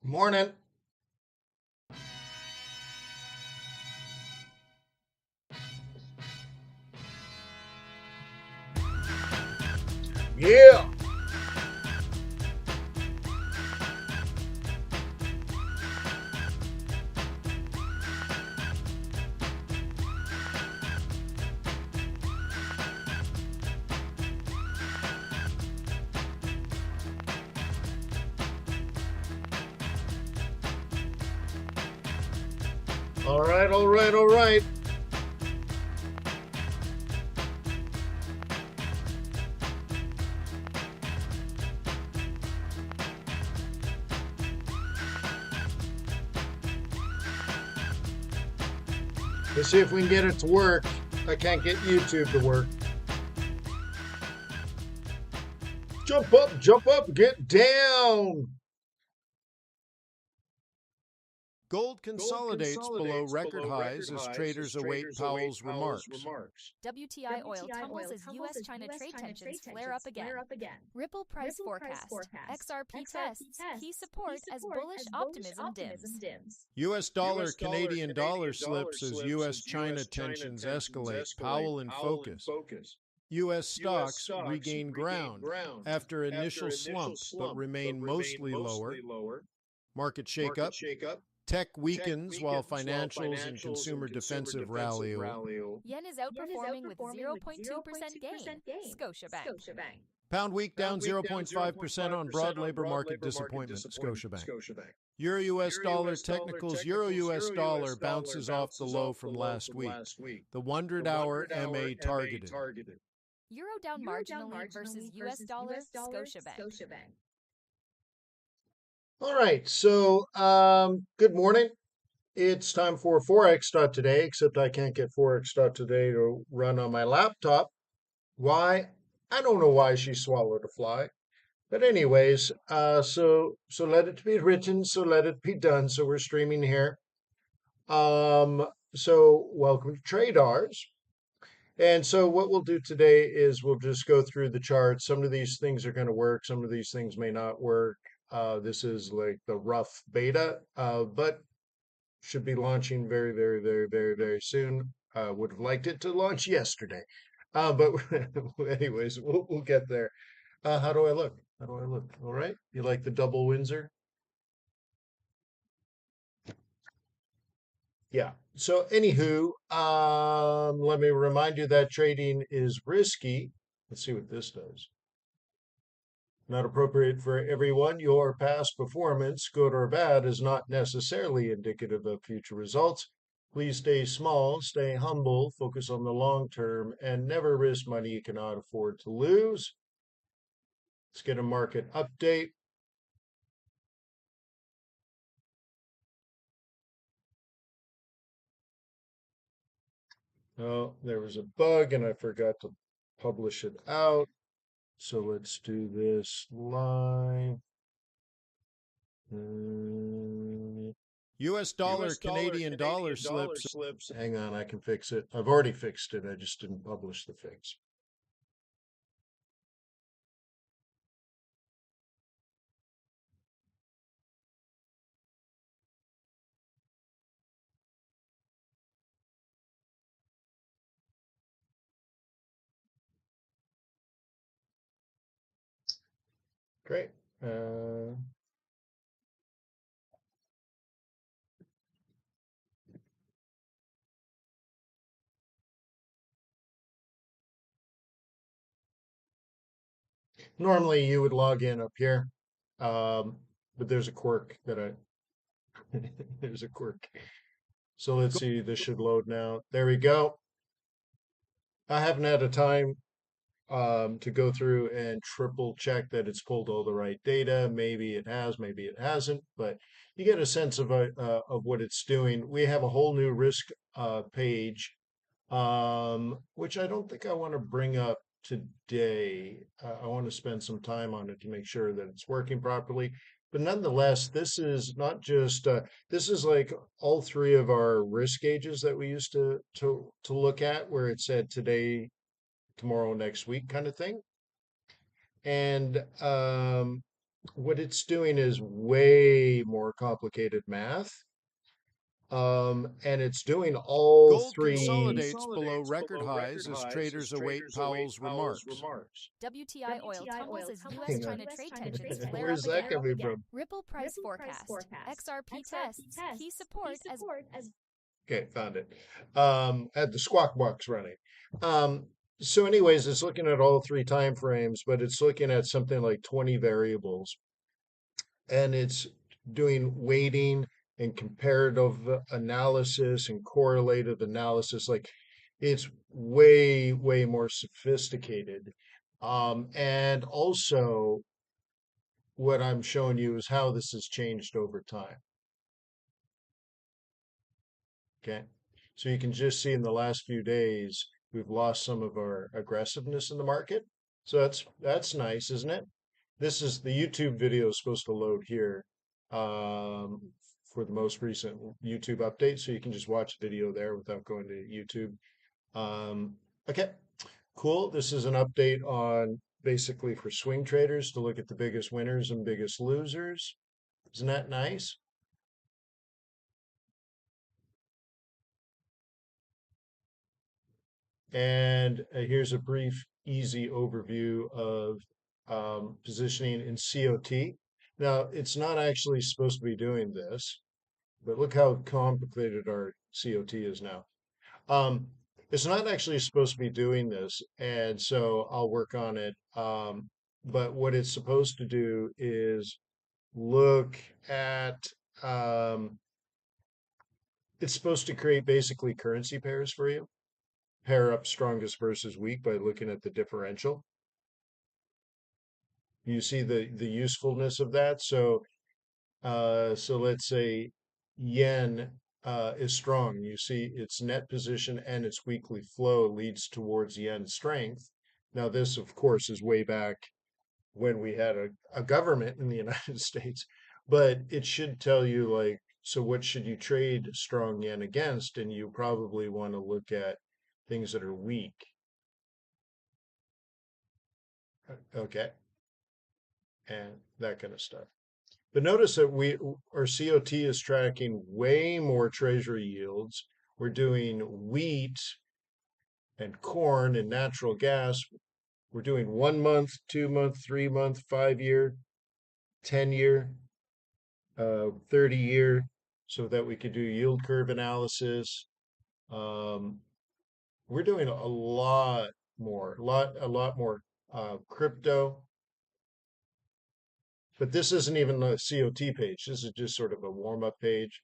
Morning. Yeah. All right, all right, all right. Let's see if we can get it to work. I can't get YouTube to work. Jump up, get down. Gold consolidates below record highs as traders await Powell's remarks. WTI oil tumbles as U.S.-China trade tensions flare up again. Ripple price forecast. XRP tests key support as bullish optimism dims. U.S. dollar Canadian dollar slips as U.S.-China tensions escalate. Powell in focus. U.S. stocks regain ground after initial slump but remain mostly lower. Market shakeup. Tech weakens while financials and consumer defensive rally. Yen is outperforming with 0.2% gain. Scotiabank. Pound week down 0.5% on broad labor market disappointment. Scotiabank. Euro US dollar technicals. Euro US dollar bounces off the low from last week. The 100-hour MA targeted. Euro down marginally versus U.S. dollar. Scotiabank. All right, so good morning. It's time for Forex.Today, except I can't get Forex.Today to run on my laptop. Why? I don't know why she swallowed a fly. But anyways, so let it be written, so let it be done. So we're streaming here. So welcome to Tradars. And so what we'll do today is we'll just go through the charts. Some of these things are going to work, some of these things may not work. This is like the rough beta, but should be launching very, very, very, very, very soon. Would have liked it to launch yesterday. But anyways, we'll get there. How do I look? How do I look? All right. You like the double Windsor? Yeah. So anywho, let me remind you that trading is risky. Let's see what this does. Not appropriate for everyone. Your past performance, good or bad, is not necessarily indicative of future results. Please stay small, stay humble, focus on the long term, and never risk money you cannot afford to lose. Let's get a market update. Oh, there was a bug and I forgot to publish it out. So let's do this live. U.S. dollar Canadian dollar slips. Hang on, I can fix it. I've already fixed it. I just didn't publish the fix. Great. Normally you would log in up here, but there's a quirk that I there's a quirk. So let's see. This should load now. There we go. I haven't had a time to go through and triple check that it's pulled all the right data. Maybe it has, maybe it hasn't, but you get a sense of what it's doing. We have a whole new risk page, which I don't think I want to bring up today. I want to spend some time on it to make sure that it's working properly. But nonetheless, this is not just this is like all three of our risk gauges that we used to look at, where it said today, tomorrow, next week kind of thing. And what it's doing is way more complicated math. And it's doing all Gold three. consolidates below record highs as traders await Powell's remarks. WTI oil tumbles as Hang on. US-China trade tensions flare Where's up that again. coming from? Ripple price forecast. XRP tests key support as Okay, found it. Had the squawk box running. So anyways, it's looking at all three time frames, but it's looking at something like 20 variables, and it's doing weighting and comparative analysis and correlative analysis. Like it's way, way more sophisticated. And also what I'm showing you is how this has changed over time. Okay. So you can just see in the last few days, we've lost some of our aggressiveness in the market. So that's nice, isn't it? This is the YouTube video is supposed to load here um, for the most recent YouTube update. So you can just watch the video there without going to YouTube. Um, okay, cool. This is an update on basically for swing traders to look at the biggest winners and biggest losers. Isn't that nice? And here's a brief, easy overview of positioning in COT. Now, it's not actually supposed to be doing this, but look how complicated our COT is now. Um, it's not actually supposed to be doing this, and so I'll work on it. But what it's supposed to do is look at, um, it's supposed to create basically currency pairs for you, pair up strongest versus weak by looking at the differential. You see the usefulness of that. So let's say yen is strong. You see its net position and its weekly flow leads towards yen strength. Now, this, of course, is way back when we had a government in the United States, but it should tell you, like, so what should you trade strong yen against? And you probably want to look at things that are weak. Okay. And that kind of stuff. But notice that our COT is tracking way more treasury yields. We're doing wheat and corn and natural gas. We're doing 1 month, 2 month, 3 month, 5 year, 10 year, 30 year, so that we could do yield curve analysis. Um, we're doing a lot more, a lot more crypto. But this isn't even a COT page. This is just sort of a warm up page.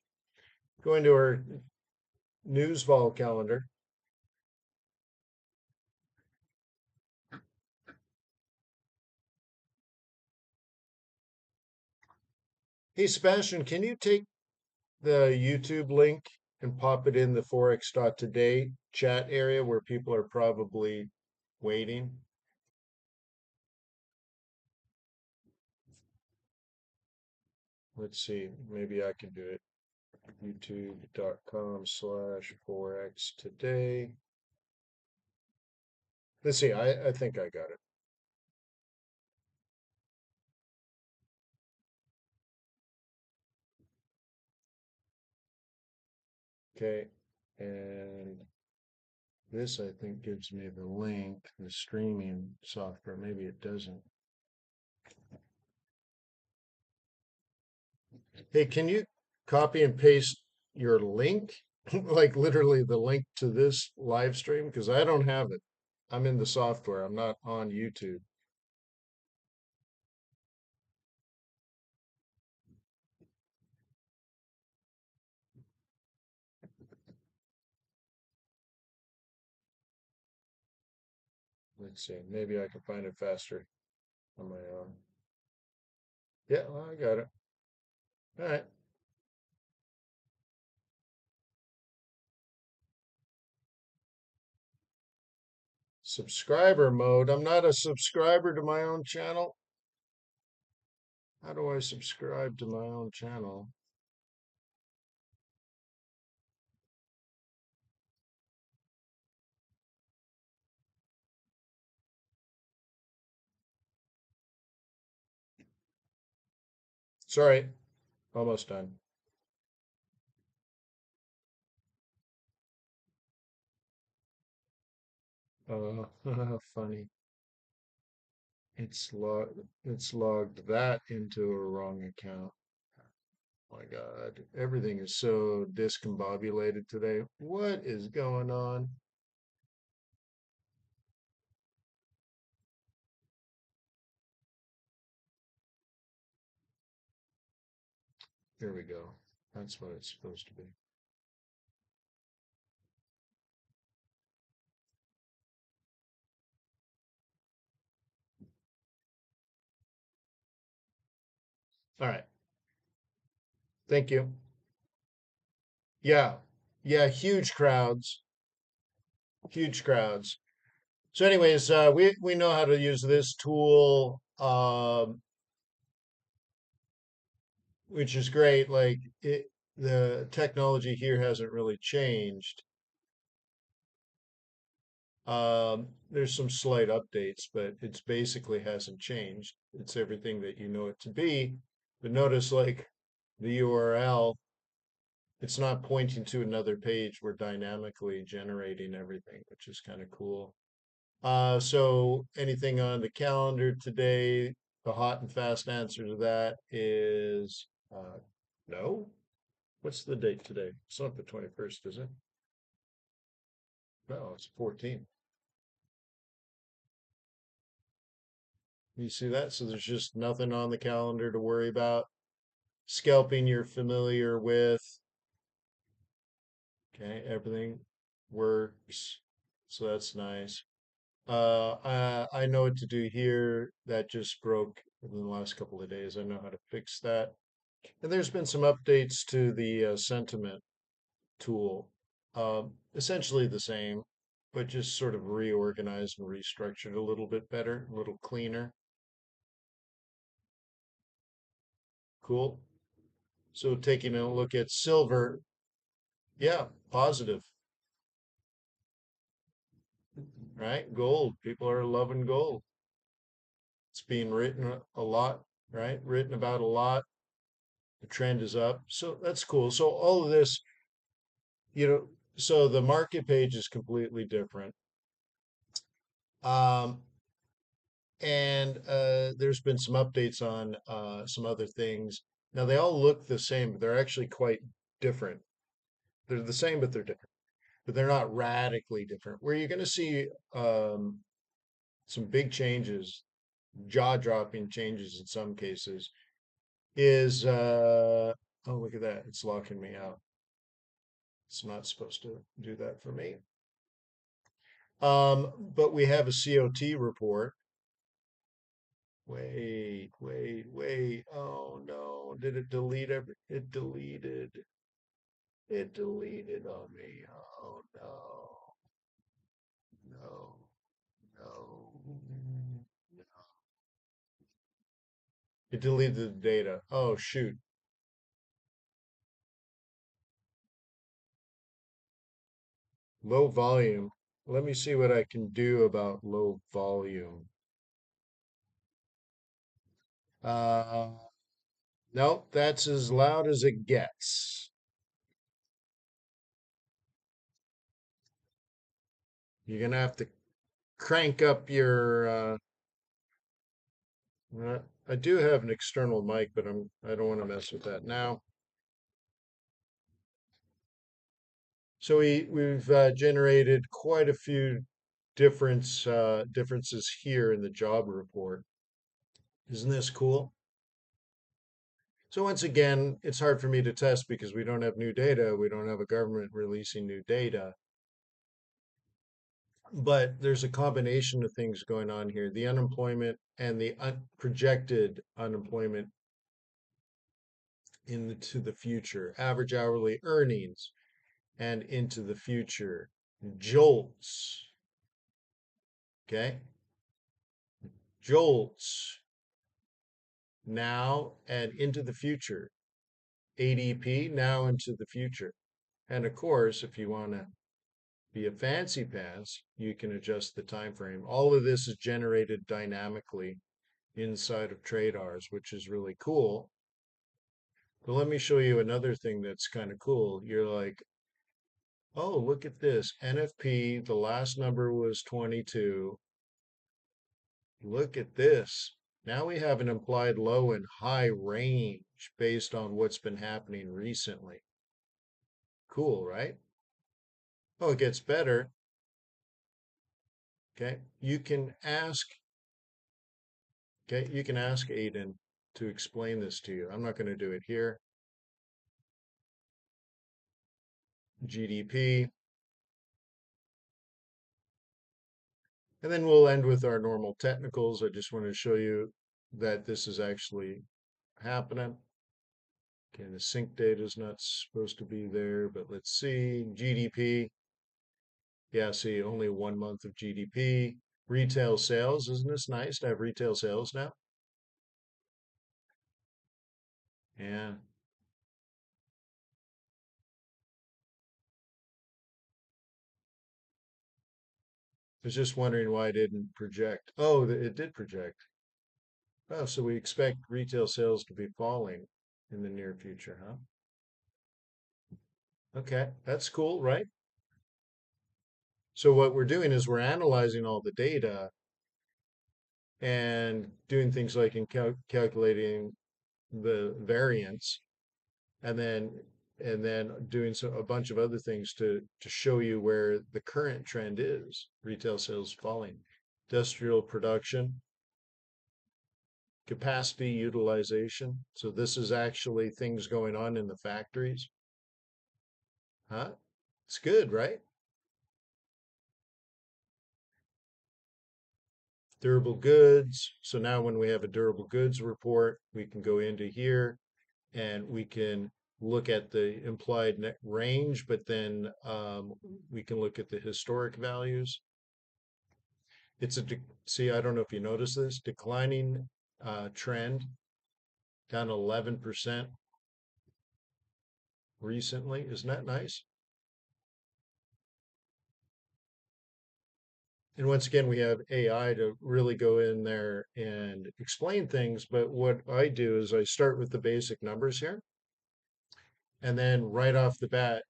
Going to our news vol calendar. Hey, Sebastian, can you take the YouTube link and pop it in the Forex.Today chat area where people are probably waiting? Let's see, maybe I can do it. YouTube.com/Forex Today. Let's see, I think I got it. Okay, and this I think gives me the link, the streaming software. Maybe it doesn't. Hey, can you copy and paste your link? Like literally the link to this live stream? Because I don't have it. I'm in the software. I'm not on YouTube. Let's see. Maybe I can find it faster on my own. Yeah, well, I got it. All right. Subscriber mode. I'm not a subscriber to my own channel. How do I subscribe to my own channel? Sorry, almost done. Funny. It's logged that into a wrong account. My God, everything is so discombobulated today. What is going on? Here we go. That's what it's supposed to be. All right. Thank you. Yeah. Yeah, huge crowds. Huge crowds. So anyways, we know how to use this tool, which is great. Like the technology here hasn't really changed. There's some slight updates, but it's basically hasn't changed. It's everything that you know it to be. But notice like the URL, it's not pointing to another page. We're dynamically generating everything, which is kind of cool. So anything on the calendar today, the hot and fast answer to that is no. What's the date today? It's not the 21st, is it? No, it's 14th. You see that? So there's just nothing on the calendar to worry about. Scalping you're familiar with. Okay, everything works. So that's nice. I know what to do here. That just broke in the last couple of days. I know how to fix that. And there's been some updates to the sentiment tool. Essentially the same, but just sort of reorganized and restructured a little bit better, a little cleaner. Cool. So taking a look at silver, yeah, positive, right? Gold. People are loving gold. It's being written a lot, right? Written about a lot. The trend is up. So that's cool. So all of this, you know, so the market page is completely different. Um, and there's been some updates on some other things. Now they all look the same, but they're actually quite different. They're the same, but they're different. But they're not radically different. Where you're going to see some big changes, jaw-dropping changes in some cases, is oh look at that, it's locking me out. It's not supposed to do that for me. But we have a COT report. Wait. Oh no. Did it delete every it deleted. It deleted on me. Oh no. No. No. It deleted the data. Oh shoot. Low volume. Let me see what I can do about low volume. Uh, nope, that's as loud as it gets. You're gonna have to crank up your I do have an external mic, but I don't want to mess with that now. So we've generated quite a few differences here in the job report. Isn't this cool? So once again, it's hard for me to test because we don't have new data. We don't have a government releasing new data. But there's a combination of things going on here. The unemployment and the projected unemployment into the future, average hourly earnings and into the future, jolts, okay? Jolts now and into the future, ADP now into the future. And of course, if you want to be a fancy pants, you can adjust the time frame. All of this is generated dynamically inside of TradeRs, which is really cool. But let me show you another thing that's kind of cool. You're like, oh, look at this. NFP, the last number was 22. Look at this. Now we have an implied low and high range based on what's been happening recently. Cool, right? Oh, it gets better. Okay. You can ask Aiden to explain this to you. I'm not going to do it here. GDP. And then we'll end with our normal technicals. I just want to show you that this is actually happening. Okay, the sync data is not supposed to be there, but let's see. GDP. Yeah, see, only 1 month of GDP. Retail sales. Isn't this nice to have retail sales now? Yeah. I was just wondering why it didn't project. Oh, it did project. Oh, so we expect retail sales to be falling in the near future, huh? Okay, that's cool, right? So what we're doing is we're analyzing all the data and doing things like in calculating the variance, and then doing a bunch of other things to show you where the current trend is. Retail sales falling, industrial production, capacity utilization. So this is actually things going on in the factories, huh? It's good, right? Durable goods. So now when we have a durable goods report, we can go into here and we can look at the implied net range, but then we can look at the historic values. See, I don't know if you notice this, declining trend, down 11% recently. Isn't that nice? And once again, we have AI to really go in there and explain things. But what I do is I start with the basic numbers here, and then right off the bat,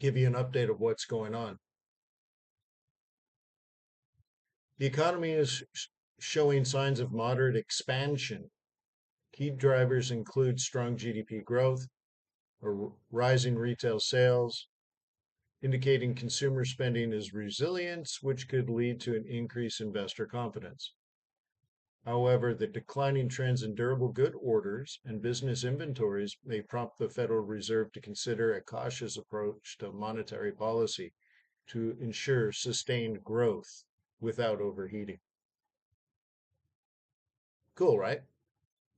give you an update of what's going on. The economy is showing signs of moderate expansion. Key drivers include strong GDP growth, rising retail sales, indicating consumer spending is resilient, which could lead to an increase in investor confidence. However, the declining trends in durable good orders and business inventories may prompt the Federal Reserve to consider a cautious approach to monetary policy to ensure sustained growth without overheating. Cool, right?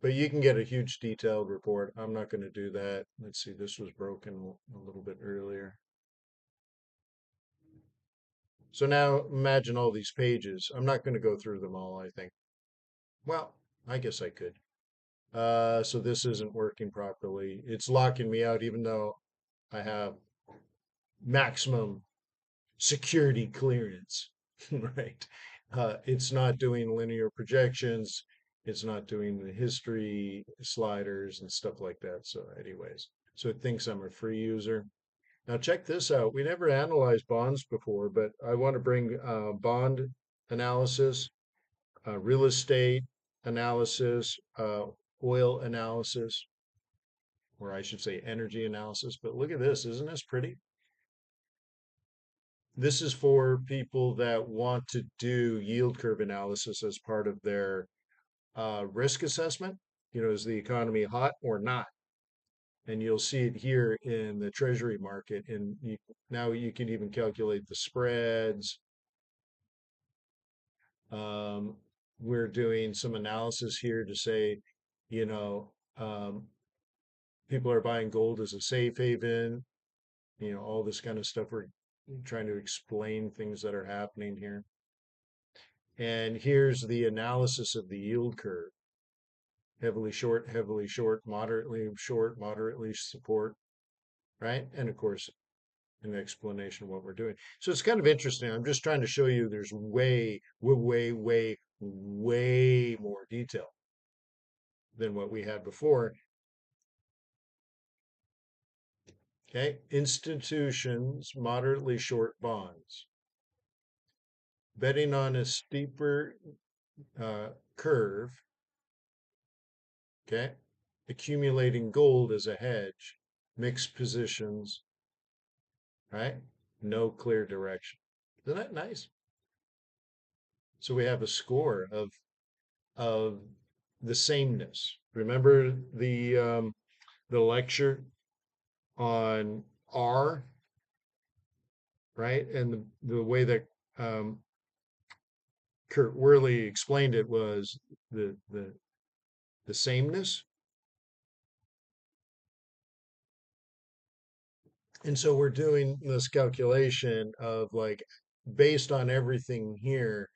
But you can get a huge detailed report. I'm not going to do that. Let's see, this was broken a little bit earlier. So now imagine all these pages. I'm not going to go through them all, I think. Well, I guess I could. So this isn't working properly. It's locking me out even though I have maximum security clearance, right? It's not doing linear projections. It's not doing the history sliders and stuff like that. So anyways, so it thinks I'm a free user. Now check this out. We never analyzed bonds before, but I want to bring bond analysis, real estate analysis, oil analysis, or I should say energy analysis. But look at this. Isn't this pretty? This is for people that want to do yield curve analysis as part of their risk assessment. Is the economy hot or not? And you'll see it here in the treasury market. And now you can even calculate the spreads. We're doing some analysis here to say, you know, um, people are buying gold as a safe haven, all this kind of stuff. We're trying to explain things that are happening here. And here's the analysis of the yield curve. Heavily short, moderately support, right? And of course, an explanation of what we're doing. So it's kind of interesting. I'm just trying to show you there's way more detail than what we had before. Okay, institutions moderately short bonds, betting on a steeper curve. Okay, accumulating gold as a hedge, mixed positions, right? No clear direction. Isn't that nice? So we have a score of the sameness. Remember the lecture on R, right? And the way that um, Kurt Worley explained it was the sameness. And so we're doing this calculation of like based on everything here,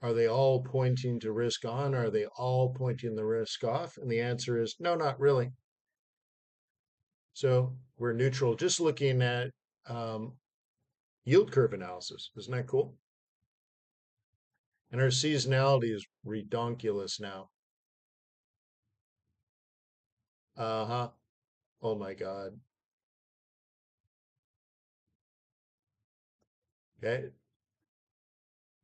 are they all pointing to risk on? Are they all pointing the risk off? And the answer is no, not really. So we're neutral, just looking at um, yield curve analysis. Isn't that cool? And our seasonality is redonkulous now. Uh-huh. Oh my God. Okay.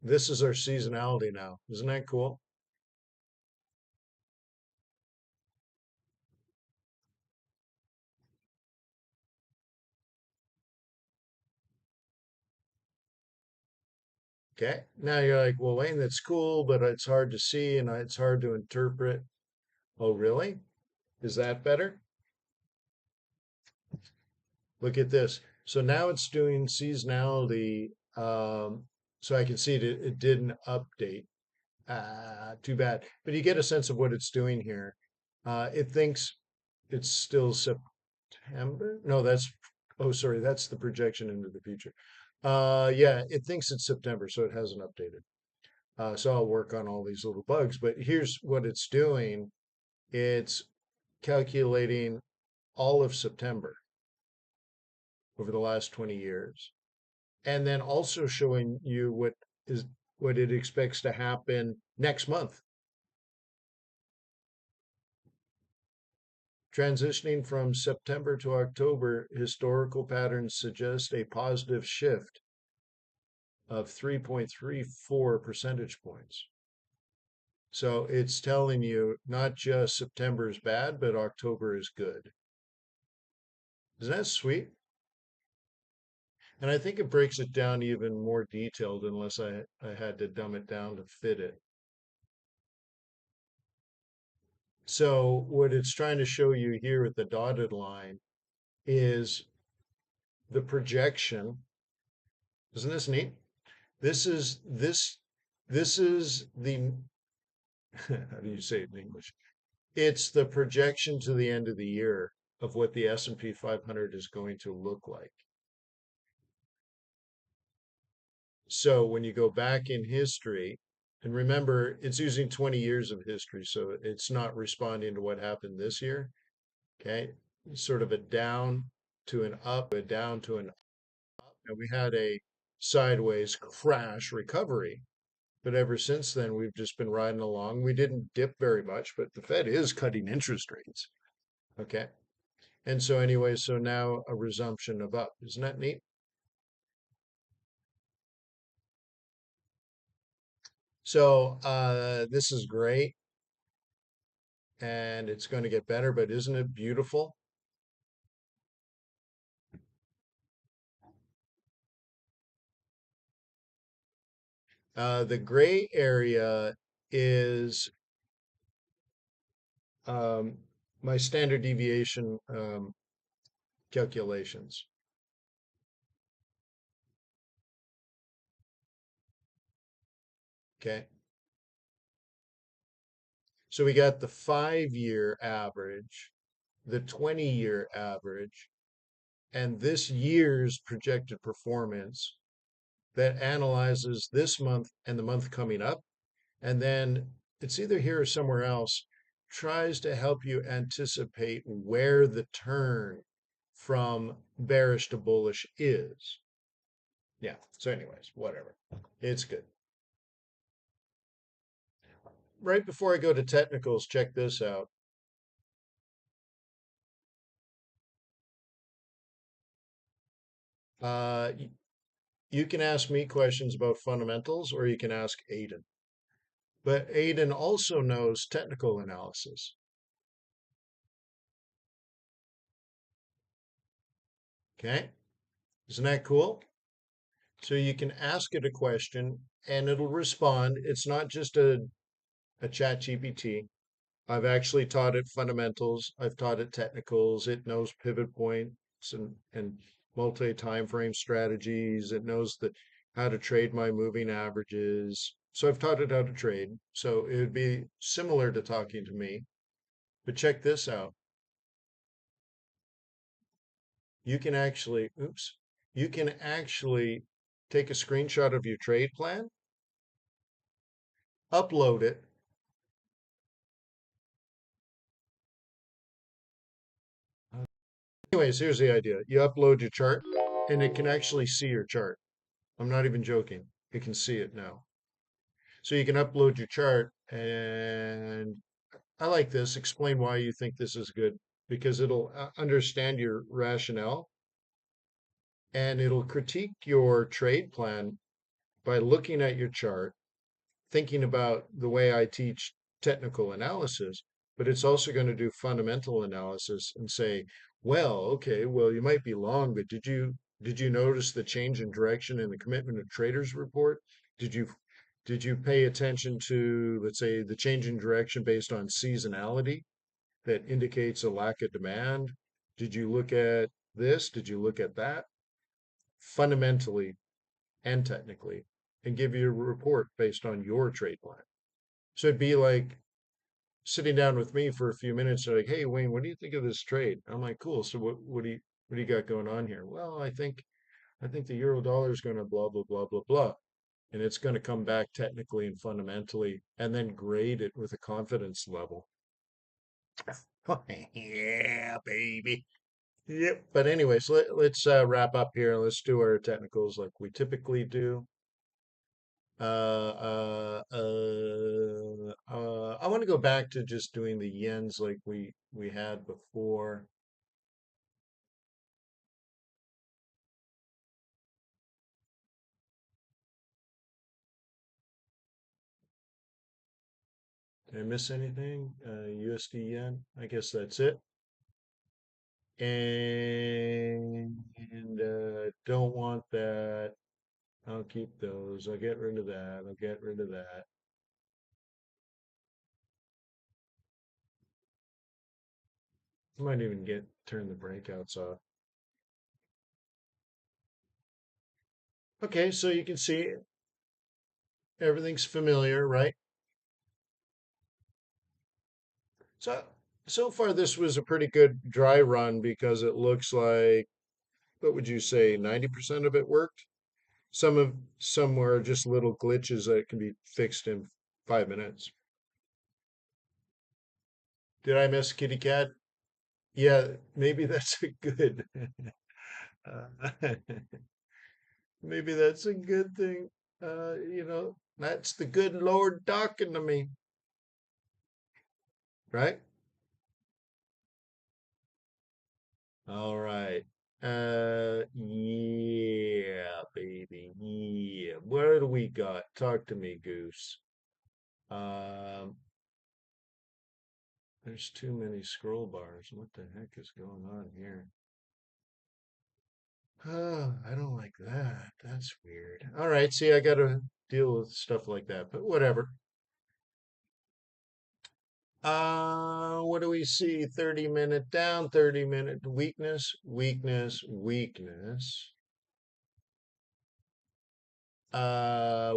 This is our seasonality now. Isn't that cool? Okay. Now you're like, well, Wayne, that's cool, but it's hard to see and it's hard to interpret. Oh, really? Is that better? Look at this. So now it's doing seasonality. So I can see it didn't update. Too bad. But you get a sense of what it's doing here. It thinks it's still September. No, oh, sorry, that's the projection into the future. Yeah, it thinks it's September, so it hasn't updated. So I'll work on all these little bugs. But here's what it's doing. It's calculating all of September over the last 20 years, and then also showing you is what it expects to happen next month. Transitioning from September to October, historical patterns suggest a positive shift of 3.34 percentage points. So it's telling you not just September is bad, but October is good. Isn't that sweet? And I think it breaks it down even more detailed unless I had to dumb it down to fit it. So what it's trying to show you here with the dotted line is the projection. Isn't this neat? This is the how do you say it in English? It's the projection to the end of the year of what the S&P 500 is going to look like. So when you go back in history, and remember, it's using 20 years of history, so it's not responding to what happened this year. Okay. Sort of a down to an up, a down to an up. And we had a sideways crash recovery. But ever since then, we've just been riding along. We didn't dip very much, but the Fed is cutting interest rates. Okay. And so, anyway, so now a resumption of up. Isn't that neat? So, this is great and it's going to get better, but isn't it beautiful? The gray area is um, my standard deviation calculations. Okay. So we got the 5-year average, the 20-year average, and this year's projected performance that analyzes this month and the month coming up. And then it's either here or somewhere else, tries to help you anticipate where the turn from bearish to bullish is. Yeah. So, anyways, whatever. It's good. Right before I go to technicals, check this out. y- you can ask me questions about fundamentals or you can ask Aiden. But Aiden also knows technical analysis. Okay. Isn't that cool? So you can ask it a question and it'll respond. It's not just a chat GPT. I've actually taught it fundamentals. I've taught it technicals. It knows pivot points and multi-time frame strategies. It knows how to trade my moving averages. So I've taught it how to trade. So it would be similar to talking to me. But check this out. You can actually, oops, you can actually take a screenshot of your trade plan, upload it. Anyways, here's the idea. You upload your chart and it can actually see your chart. I'm not even joking. It can see it now. So you can upload your chart and I like this. Explain why you think this is good because it'll understand your rationale and it'll critique your trade plan by looking at your chart, thinking about the way I teach technical analysis, but it's also going to do fundamental analysis and say, well, okay, well, you might be long, but did you notice the change in direction in the commitment of traders report? Did you did you pay attention to, let's say, the change in direction based on seasonality that indicates a lack of demand? Did you look at this? Did you look at that? Fundamentally and technically, and give you a report based on your trade plan. So it'd be like sitting down with me for a few minutes. They're like, "Hey, Wayne, what do you think of this trade?" I'm like, "Cool. So what do you got going on here?" Well, I think the euro dollar is going to blah blah blah blah blah, and it's going to come back technically and fundamentally, and then grade it with a confidence level. Yeah, baby. Yep. But anyways, let's wrap up here. Let's do our technicals like we typically do. I want to go back to just doing the yens like we had before. Did I miss anything? USD yen. I guess that's it. And don't want that. I'll keep those. I'll get rid of that. I'll get rid of that. I might even turn the breakouts off. Okay, so you can see everything's familiar, right? So so far this was a pretty good dry run because it looks like what would you say 90% of it worked? Some were just little glitches that can be fixed in 5 minutes. Did I miss kitty cat? Yeah, maybe that's a good uh, maybe that's a good thing. That's the good Lord talking to me, right? All right. Yeah, baby. Yeah. What do we got? Talk to me, Goose. Um, there's too many scroll bars. What the heck is going on here? Oh, I don't like that. That's weird. All right, see, I gotta deal with stuff like that, but whatever. What do we see? 30-minute down, 30-minute weakness, weakness, weakness. Uh,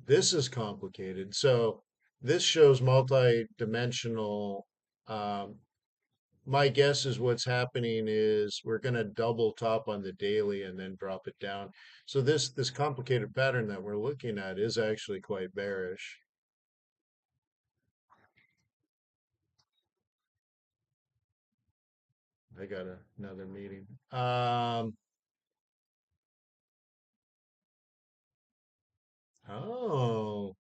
this is complicated. So this shows multi-dimensional. Um, my guess is what's happening is we're going to double top on the daily and then drop it down. So this complicated pattern that we're looking at is actually quite bearish. I got another meeting. Oh,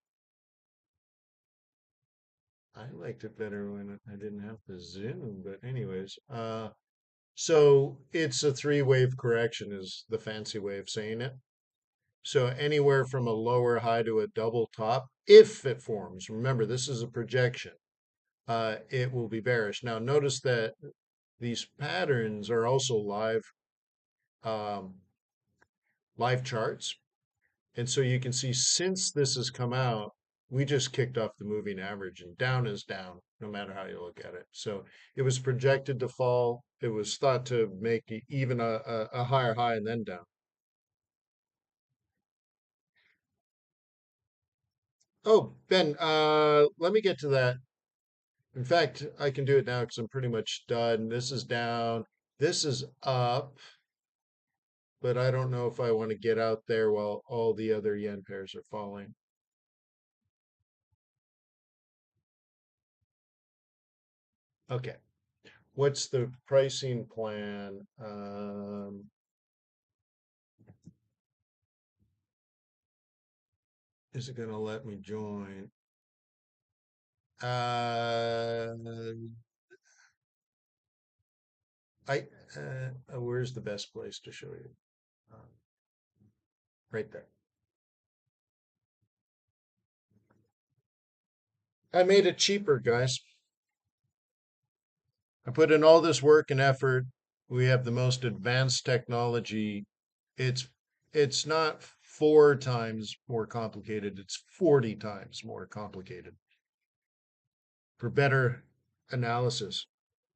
I liked it better when I didn't have to zoom. But anyways, So it's a three-wave correction is the fancy way of saying it. So anywhere from a lower high to a double top, if it forms, remember this is a projection, it will be bearish. Now notice that these patterns are also um, live charts. And so you can see since this has come out, we just kicked off the moving average and down is down, no matter how you look at it. So it was projected to fall. It was thought to make even a higher high and then down. Oh, Ben, let me get to that. In fact, I can do it now because I'm pretty much done. This is down. This is up, but I don't know if I want to get out there while all the other yen pairs are falling. Okay. What's the pricing plan? Is it going to let me join? Uh, I where's the best place to show you? Right there. I made it cheaper, guys. I put in all this work and effort. We have the most advanced technology. It's it's not 4 times more complicated. It's 40 times more complicated for better analysis.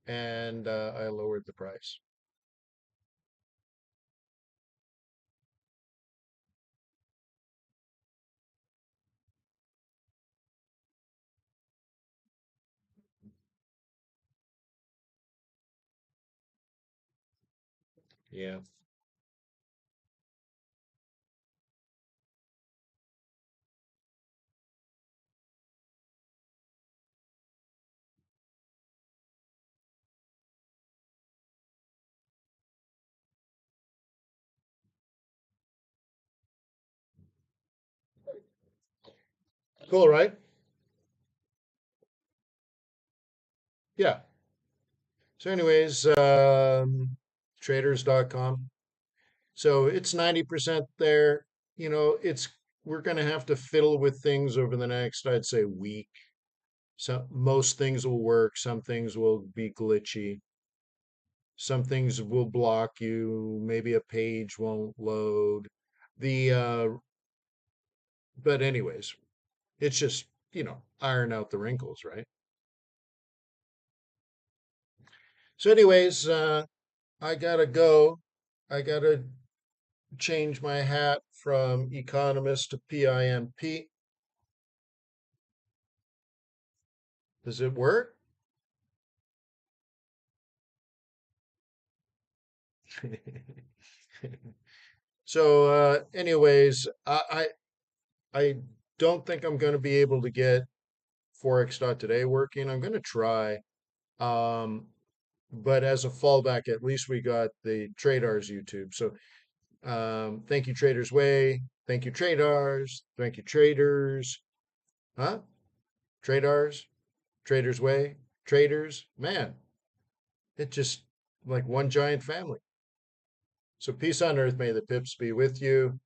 And I lowered the price. Yeah. Cool, right? Yeah. So, anyways, traders.com. So it's 90% there. You know, we're going to have to fiddle with things over the next, I'd say, week. So most things will work, some things will be glitchy, some things will block you, maybe a page won't load. The but anyways, it's just, iron out the wrinkles, right? So anyways, I gotta go. I gotta change my hat from economist to PIMP. Does it work? So, anyways, I don't think I'm going to be able to get Forex.Today working. I'm going to try. Um, but as a fallback, at least we got the Traders YouTube. So, thank you, Traders Way. Thank you, Traders. Thank you, Traders. Huh? Traders, Traders Way, Traders. Man, it just like one giant family. So, peace on earth. May the pips be with you.